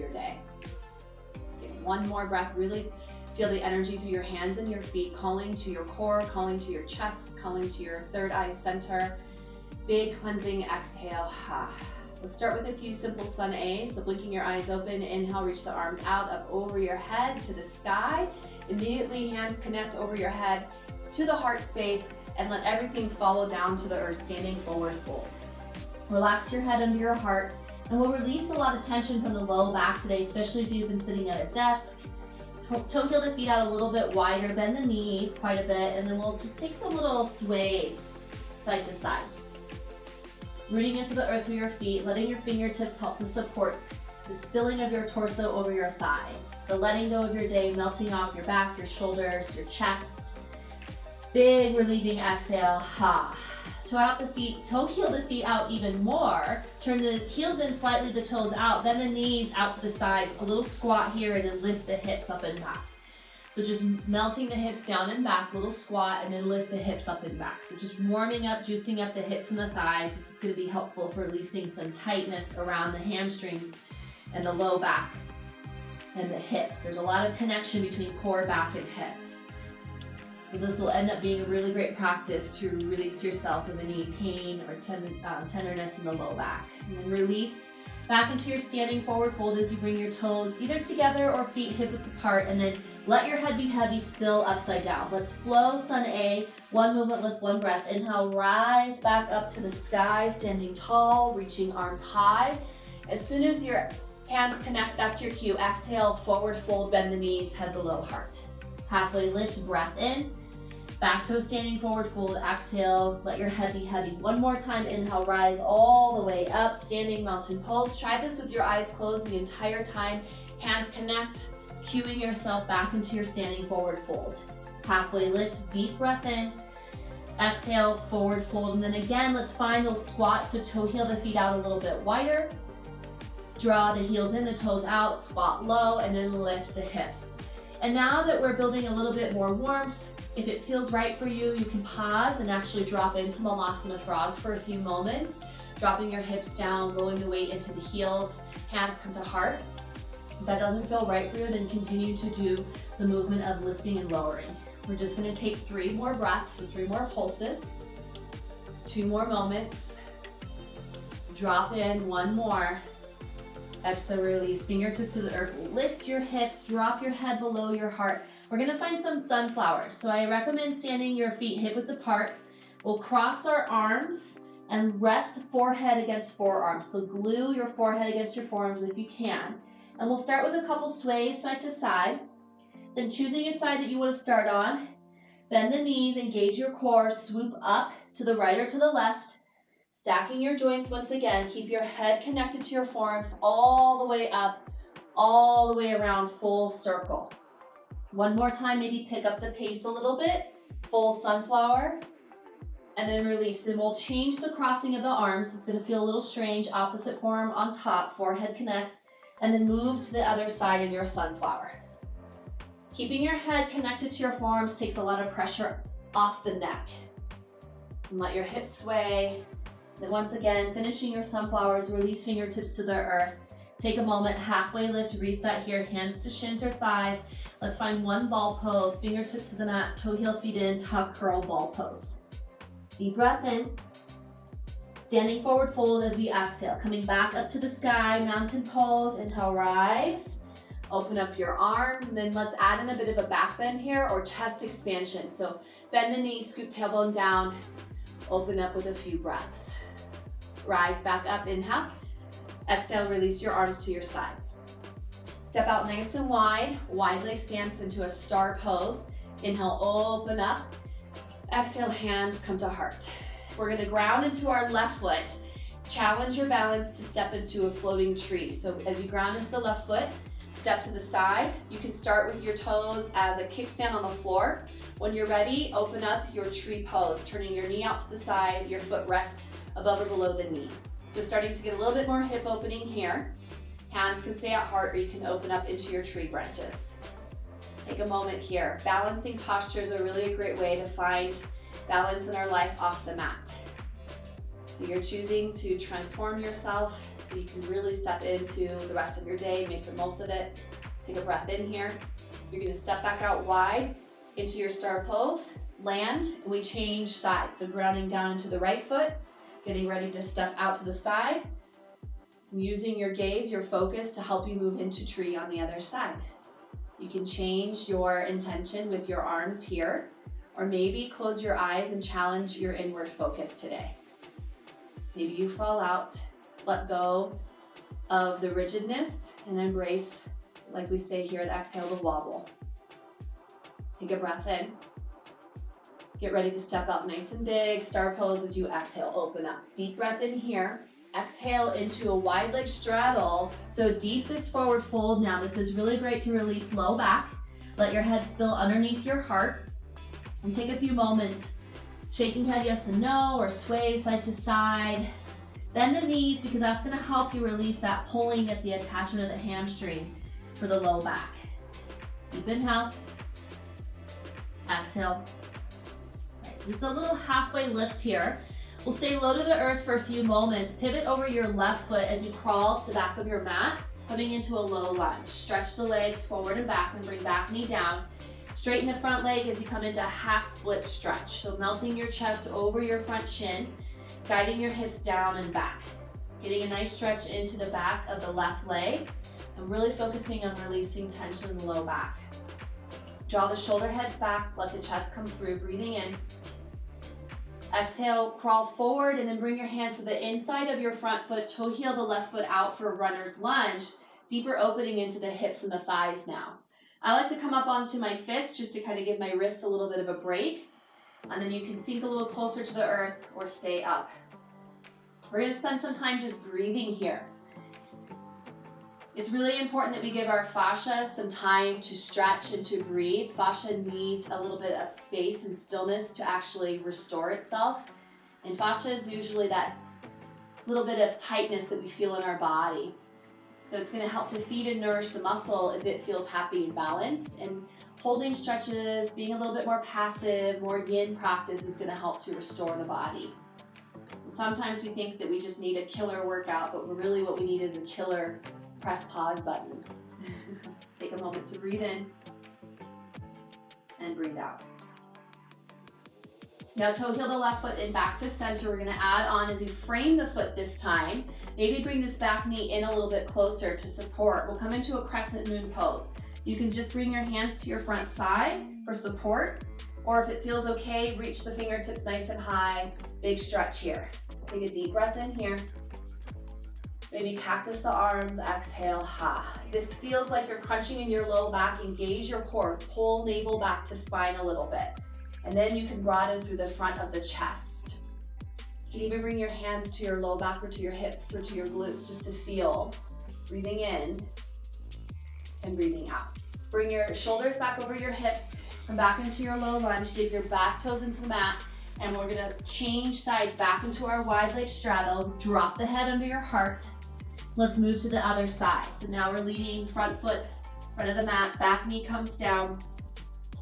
your day. Take one more breath, really feel the energy through your hands and your feet, calling to your core, calling to your chest, calling to your third eye center. Big cleansing exhale. Let's start with a few simple sun A's. So blinking your eyes open, inhale, reach the arms out, up over your head to the sky. Immediately hands connect over your head to the heart space and let everything follow down to the earth, standing forward fold. Relax your head under your heart and we'll release a lot of tension from the low back today, especially if you've been sitting at a desk. Toe heel the feet out a little bit wider, bend the knees quite a bit, and then we'll just take some little sways side to side. Rooting into the earth with your feet, letting your fingertips help to support the spilling of your torso over your thighs, the letting go of your day, melting off your back, your shoulders, your chest. Big relieving exhale, Toe out the feet, toe heel the feet out even more. Turn the heels in slightly, the toes out, bend the knees out to the sides, a little squat here, and then lift the hips up and back. So just melting the hips down and back, little squat, and then lift the hips up and back. So just warming up, juicing up the hips and the thighs. This is going to be helpful for releasing some tightness around the hamstrings and the low back and the hips. There's a lot of connection between core, back, and hips. So this will end up being a really great practice to release yourself of any pain or tenderness in the low back. And then release back into your standing forward fold as you bring your toes either together or feet hip width apart, and then let your head be heavy, spill upside down. Let's flow sun A, one movement with one breath. Inhale, rise back up to the sky, standing tall, reaching arms high. As soon as your hands connect, that's your cue. Exhale, forward fold, bend the knees, head below heart. Halfway lift, breath in. Back to a standing forward fold, exhale, let your head be heavy. One more time, inhale, rise all the way up, standing mountain pose. Try this with your eyes closed the entire time. Hands connect, cueing yourself back into your standing forward fold. Halfway lift, deep breath in. Exhale, forward fold, and then again, let's find those squats, so toe heel the feet out a little bit wider. Draw the heels in, the toes out, squat low, and then lift the hips. And now that we're building a little bit more warmth, if it feels right for you, you can pause and actually drop into Malasana Frog for a few moments, dropping your hips down, rolling the weight into the heels, hands come to heart. If that doesn't feel right for you, then continue to do the movement of lifting and lowering. We're just going to take 3 more breaths, so 3 more pulses, 2 more moments, drop in, 1 more. Exhale, release, fingertips to the earth, lift your hips, drop your head below your heart. We're gonna find some sunflowers. So I recommend standing your feet hip width apart. We'll cross our arms and rest forehead against forearms. So glue your forehead against your forearms if you can. And we'll start with a couple sways side to side. Then choosing a side that you wanna start on, bend the knees, engage your core, swoop up to the right or to the left. Stacking your joints once again, keep your head connected to your forearms all the way up, all the way around, full circle. One more time, maybe pick up the pace a little bit, full sunflower, and then release. Then we'll change the crossing of the arms. It's gonna feel a little strange, opposite forearm on top, forehead connects, and then move to the other side in your sunflower. Keeping your head connected to your forearms takes a lot of pressure off the neck. And let your hips sway. Then once again, finishing your sunflowers, release fingertips to the earth. Take a moment, halfway lift, reset here, hands to shins or thighs. Let's find one ball pose, fingertips to the mat, toe heel feet in, tuck curl ball pose. Deep breath in. Standing forward fold as we exhale, coming back up to the sky, mountain pose, inhale, rise. Open up your arms, and then let's add in a bit of a back bend here or chest expansion. So bend the knees, scoop tailbone down, open up with a few breaths. Rise back up, inhale. Exhale, release your arms to your sides. Step out nice and wide leg stance into a star pose. Inhale, open up. Exhale, hands come to heart. We're gonna ground into our left foot. Challenge your balance to step into a floating tree. So as you ground into the left foot, step to the side. You can start with your toes as a kickstand on the floor. When you're ready, open up your tree pose, turning your knee out to the side, your foot rests above or below the knee. So starting to get a little bit more hip opening here. Hands can stay at heart, or you can open up into your tree branches. Take a moment here. Balancing postures are really a great way to find balance in our life off the mat. So you're choosing to transform yourself, so you can really step into the rest of your day, make the most of it. Take a breath in here. You're gonna step back out wide into your star pose, land, and we change sides. So grounding down into the right foot, getting ready to step out to the side, using your gaze, your focus to help you move into tree on the other side. You can change your intention with your arms here, or maybe close your eyes and challenge your inward focus today. Maybe you fall out, let go of the rigidness, and embrace, like we say here at Exhale, the wobble. Take a breath in. Get ready to step out nice and big. Star pose as you exhale, open up. Deep breath in here. Exhale into a wide leg straddle. So deepest forward fold now. This is really great to release low back. Let your head spill underneath your heart. And take a few moments shaking head yes and no, or sway side to side. Bend the knees because that's going to help you release that pulling at the attachment of the hamstring for the low back. Deep inhale. Exhale. Right, just a little halfway lift here. We'll stay low to the earth for a few moments. Pivot over your left foot as you crawl to the back of your mat, coming into a low lunge. Stretch the legs forward and back and bring back knee down. Straighten the front leg as you come into a half split stretch. So melting your chest over your front shin, guiding your hips down and back. Getting a nice stretch into the back of the left leg and really focusing on releasing tension in the low back. Draw the shoulder heads back, let the chest come through, breathing in. Exhale, crawl forward and then bring your hands to the inside of your front foot, toe heel the left foot out for a runner's lunge, deeper opening into the hips and the thighs now. I like to come up onto my fist just to kind of give my wrists a little bit of a break, and then you can sink a little closer to the earth or stay up. We're going to spend some time just breathing here. It's really important that we give our fascia some time to stretch and to breathe. Fascia needs a little bit of space and stillness to actually restore itself. And fascia is usually that little bit of tightness that we feel in our body. So it's going to help to feed and nourish the muscle if it feels happy and balanced. And holding stretches, being a little bit more passive, more yin practice is going to help to restore the body. So sometimes we think that we just need a killer workout, but really what we need is a killer press pause button. Take a moment to breathe in and breathe out. Now toe heel the left foot in back to center. We're going to add on as you frame the foot this time. Maybe bring this back knee in a little bit closer to support. We'll come into a crescent moon pose. You can just bring your hands to your front thigh for support, or if it feels okay, reach the fingertips nice and high. Big stretch here. Take a deep breath in here. Maybe cactus the arms, exhale, ha. This feels like you're crunching in your low back. Engage your core, pull navel back to spine a little bit. And then you can broaden through the front of the chest. You can even bring your hands to your low back or to your hips or to your glutes just to feel. Breathing in and breathing out. Bring your shoulders back over your hips, come back into your low lunge, dig your back toes into the mat, and we're gonna change sides back into our wide leg straddle, drop the head under your heart. Let's move to the other side. So now we're leaning front foot, front of the mat, back knee comes down,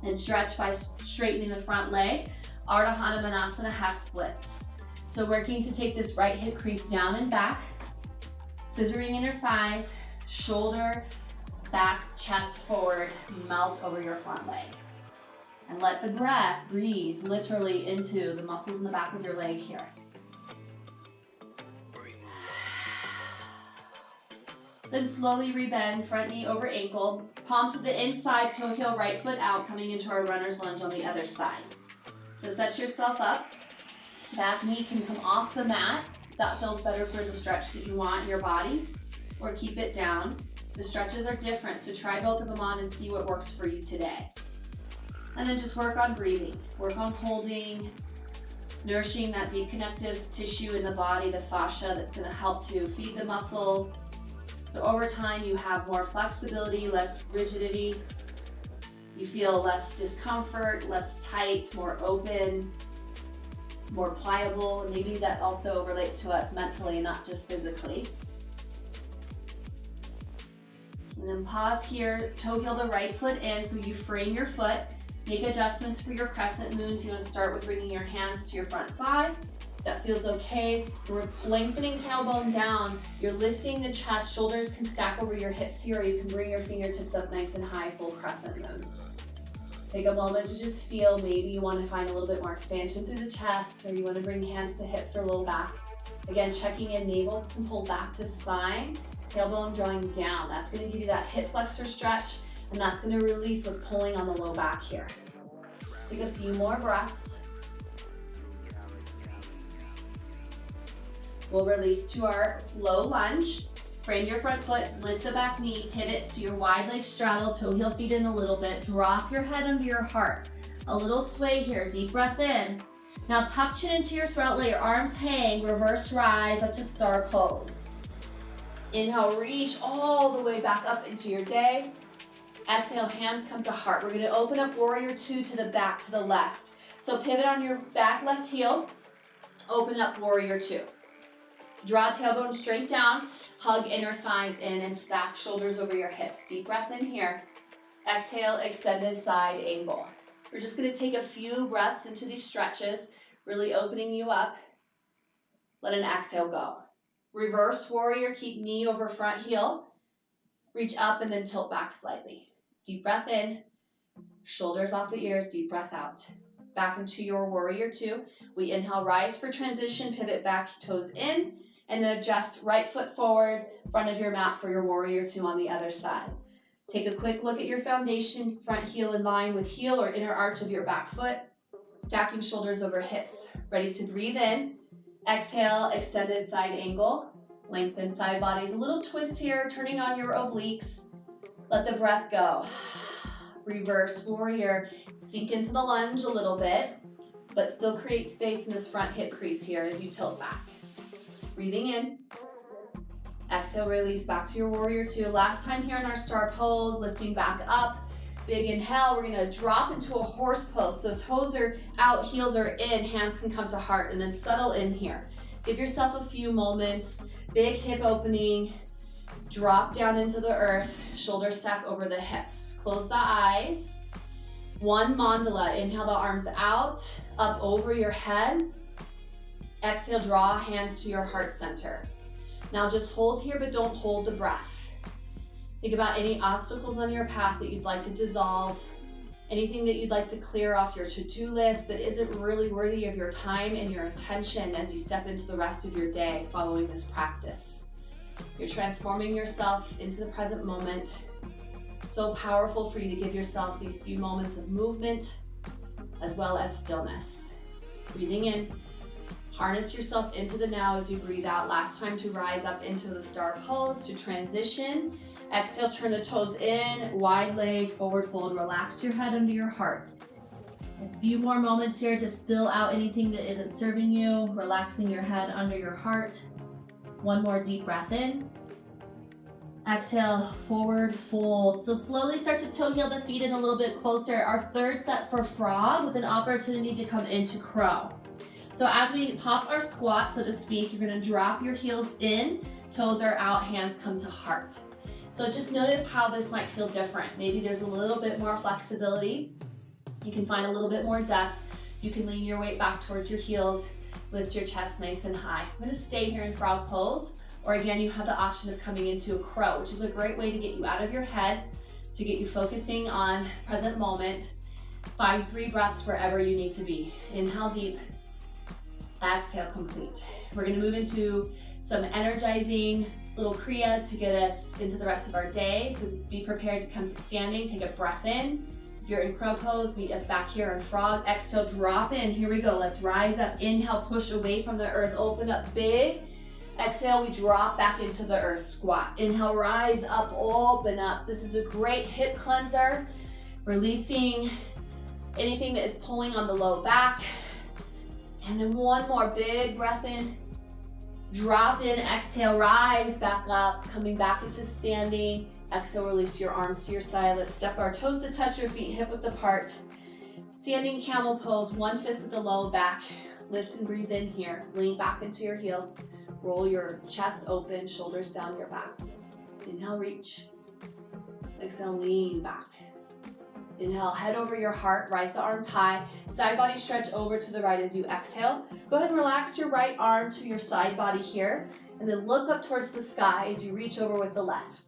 and stretch by straightening the front leg. Ardha Hanumanasana half splits. So working to take this right hip crease down and back, scissoring inner thighs, shoulder, back, chest forward, melt over your front leg. And let the breath breathe literally into the muscles in the back of your leg here. Then slowly rebend, front knee over ankle, palms to the inside, toe heel, right foot out, coming into our runner's lunge on the other side. So set yourself up. Back knee can come off the mat. That feels better for the stretch that you want in your body, or keep it down. The stretches are different, so try both of them on and see what works for you today. And then just work on breathing. Work on holding, nourishing that deep connective tissue in the body, the fascia that's going to help to feed the muscle. So over time, you have more flexibility, less rigidity. You feel less discomfort, less tight, more open, more pliable. Maybe that also relates to us mentally, not just physically. And then pause here, toe heel the right foot in so you frame your foot. Make adjustments for your crescent moon. If you want to start with bringing your hands to your front thigh, That feels okay. We're lengthening tailbone down. You're lifting the chest. Shoulders can stack over your hips here, or you can bring your fingertips up nice and high, full crescent moon. Take a moment to just feel. Maybe you want to find a little bit more expansion through the chest, or you want to bring hands to hips or low back. Again, checking in, navel can pull back to spine, tailbone drawing down. That's going to give you that hip flexor stretch, and that's going to release what's pulling on the low back here. Take a few more breaths. We'll release to our low lunge. Frame your front foot, lift the back knee, hit it to your wide leg straddle, toe heel feet in a little bit. Drop your head under your heart. A little sway here, deep breath in. Now tuck chin into your throat, let your arms hang, reverse rise up to star pose. Inhale, reach all the way back up into your day. Exhale, hands come to heart. We're gonna open up warrior two to the back, to the left. So pivot on your back left heel, open up warrior two. Draw tailbone straight down, hug inner thighs in and stack shoulders over your hips. Deep breath in here. Exhale, extended side angle. We're just gonna take a few breaths into these stretches, really opening you up. Let an exhale go. Reverse warrior, keep knee over front heel. Reach up and then tilt back slightly. Deep breath in, shoulders off the ears, deep breath out. Back into your warrior two. We inhale, rise for transition, pivot back, toes in, and then adjust right foot forward, front of your mat for your warrior two on the other side. Take a quick look at your foundation, front heel in line with heel or inner arch of your back foot. Stacking shoulders over hips. Ready to breathe in. Exhale, extended side angle. Lengthen side bodies. A little twist here, turning on your obliques. Let the breath go. Reverse warrior. Sink into the lunge a little bit, but still create space in this front hip crease here as you tilt back. Breathing in. Exhale, release back to your warrior two. Last time here in our star pose, lifting back up. Big inhale, we're gonna drop into a horse pose. So toes are out, heels are in, hands can come to heart, and then settle in here. Give yourself a few moments. Big hip opening. Drop down into the earth. Shoulders stack over the hips. Close the eyes. One mandala. Inhale the arms out, up over your head. Exhale, draw hands to your heart center. Now just hold here, but don't hold the breath. Think about any obstacles on your path that you'd like to dissolve, anything that you'd like to clear off your to-do list that isn't really worthy of your time and your attention as you step into the rest of your day following this practice. You're transforming yourself into the present moment. So powerful for you to give yourself these few moments of movement as well as stillness. Breathing in. Harness yourself into the now as you breathe out. Last time to rise up into the star pose, to transition. Exhale, turn the toes in, wide leg, forward fold. Relax your head under your heart. A few more moments here to spill out anything that isn't serving you, relaxing your head under your heart. One more deep breath in. Exhale, forward fold. So slowly start to toe heel the feet in a little bit closer. Our third set for frog with an opportunity to come into crow. So as we pop our squat, so to speak, you're gonna drop your heels in, toes are out, hands come to heart. So just notice how this might feel different. Maybe there's a little bit more flexibility. You can find a little bit more depth. You can lean your weight back towards your heels, lift your chest nice and high. I'm gonna stay here in frog pose, or again, you have the option of coming into a crow, which is a great way to get you out of your head, to get you focusing on present moment. Find 3 breaths wherever you need to be. Inhale deep. Exhale, complete. We're gonna move into some energizing little kriyas to get us into the rest of our day. So be prepared to come to standing, take a breath in. If you're in crow pose, meet us back here in frog. Exhale, drop in, here we go. Let's rise up, inhale, push away from the earth, open up big. Exhale, we drop back into the earth, squat. Inhale, rise up, open up. This is a great hip cleanser. Releasing anything that is pulling on the low back. And then one more big breath in, drop in, exhale, rise back up, coming back into standing. Exhale, release your arms to your side. Let's step our toes to touch your feet, hip width apart. Standing camel pose, one fist at the low back. Lift and breathe in here. Lean back into your heels. Roll your chest open, shoulders down your back. Inhale, reach. Exhale, lean back. Inhale, head over your heart, rise the arms high, side body stretch over to the right as you exhale. Go ahead and relax your right arm to your side body here, and then look up towards the sky as you reach over with the left.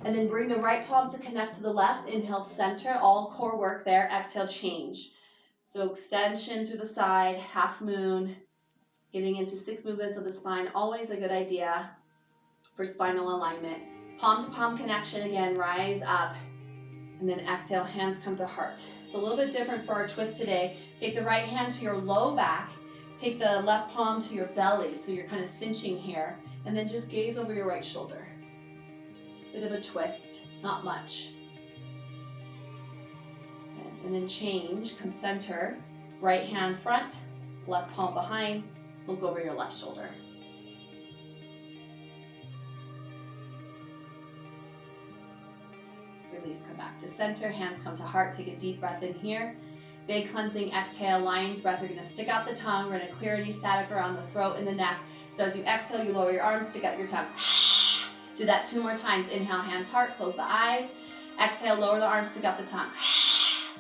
And then bring the right palm to connect to the left. Inhale, center, all core work there. Exhale, change. So extension through the side, half moon, getting into 6 movements of the spine, always a good idea for spinal alignment. Palm to palm connection again, rise up. And then exhale, hands come to heart. It's a little bit different for our twist today. Take the right hand to your low back. Take the left palm to your belly, so you're kind of cinching here. And then just gaze over your right shoulder. Bit of a twist, not much. And then change, come center. Right hand front, left palm behind. Look over your left shoulder. Release, come back to center, hands come to heart. Take a deep breath in here. Big cleansing exhale, lion's breath. You're gonna stick out the tongue. We're gonna clear any static around the throat and the neck. So as you exhale, you lower your arms, stick out your tongue. Do that 2 more times. Inhale, hands, heart, close the eyes. Exhale, lower the arms, stick out the tongue.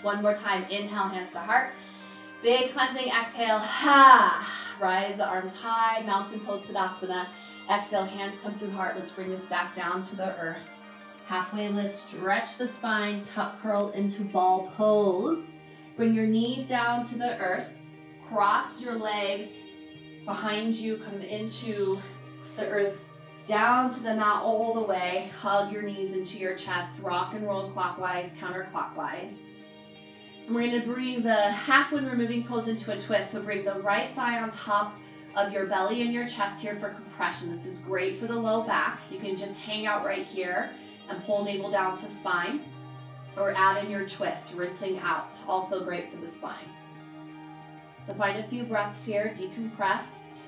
1 more time. Inhale, hands to heart. Big cleansing exhale. Rise the arms high, mountain pose Tadasana. Exhale, hands come through heart. Let's bring this back down to the earth. Halfway lift, stretch the spine, tuck curl into ball pose. Bring your knees down to the earth. Cross your legs behind you, come into the earth, down to the mat all the way. Hug your knees into your chest, rock and roll clockwise, counterclockwise. And we're gonna bring the half wind removing pose into a twist. So bring the right thigh on top of your belly and your chest here for compression. This is great for the low back. You can just hang out right here and pull navel down to spine, or add in your twist, rinsing out. Also great for the spine. So find a few breaths here, decompress.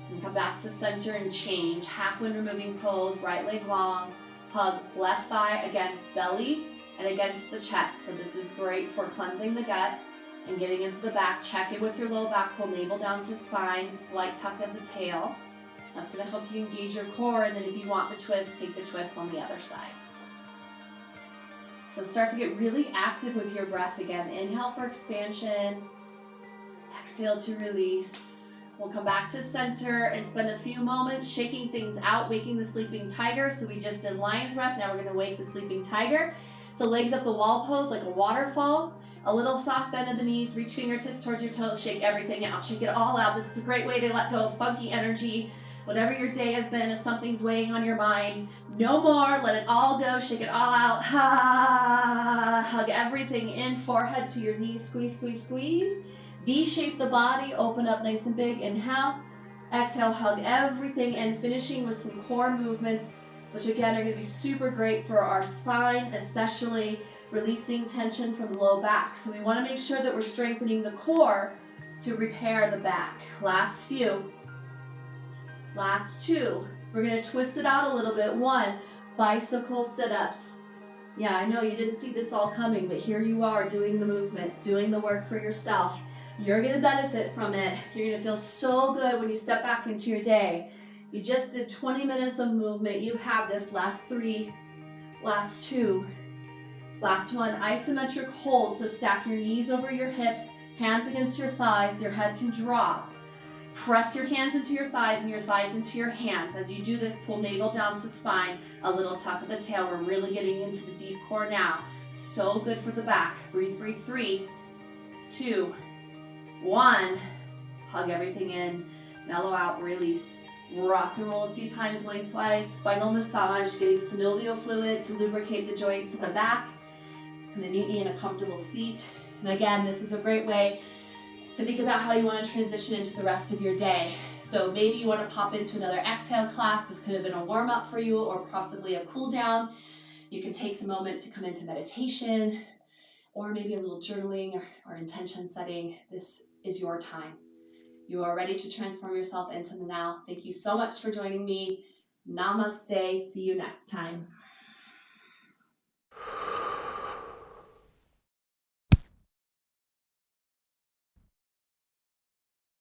And come back to center and change. Half wind removing pose, right leg long. Hug left thigh against belly and against the chest. So this is great for cleansing the gut and getting into the back. Check in with your low back, pull navel down to spine, slight tuck of the tail. That's going to help you engage your core, and then if you want the twist, take the twist on the other side. So start to get really active with your breath again. Inhale for expansion, exhale to release. We'll come back to center and spend a few moments shaking things out, waking the sleeping tiger. So we just did lion's breath, now we're going to wake the sleeping tiger. So legs up the wall pose like a waterfall. A little soft bend of the knees, reach fingertips towards your toes, shake everything out, shake it all out. This is a great way to let go of funky energy. Whatever your day has been, if something's weighing on your mind, no more, let it all go, shake it all out. Hug everything in, forehead to your knees, squeeze, squeeze, squeeze. V-shape the body, open up nice and big, inhale. Exhale, hug everything in, finishing with some core movements, which again are gonna be super great for our spine, especially releasing tension from the low back. So we wanna make sure that we're strengthening the core to repair the back. Last few. Last 2. We're going to twist it out a little bit. 1, bicycle sit-ups. Yeah, I know you didn't see this all coming, but here you are doing the movements, doing the work for yourself. You're going to benefit from it. You're going to feel so good when you step back into your day. You just did 20 minutes of movement. You have this. Last 3, last 2, last 1. Isometric hold, so stack your knees over your hips, hands against your thighs. Your head can drop. Press your hands into your thighs and your thighs into your hands. As you do this, pull navel down to spine, a little tuck of the tail. We're really getting into the deep core now. So good for the back. Breathe, breathe. 3, 2, 1. Hug everything in, mellow out, release. Rock and roll a few times lengthwise, spinal massage, getting synovial fluid to lubricate the joints in the back. Come and meet me in a comfortable seat. And again, this is a great way to think about how you want to transition into the rest of your day. So maybe you want to pop into another exhale class. This could have been a warm-up for you or possibly a cool down. You can take some moment to come into meditation or maybe a little journaling or intention setting. This is your time. You are ready to transform yourself into the now. Thank you so much for joining me. Namaste. See you next time.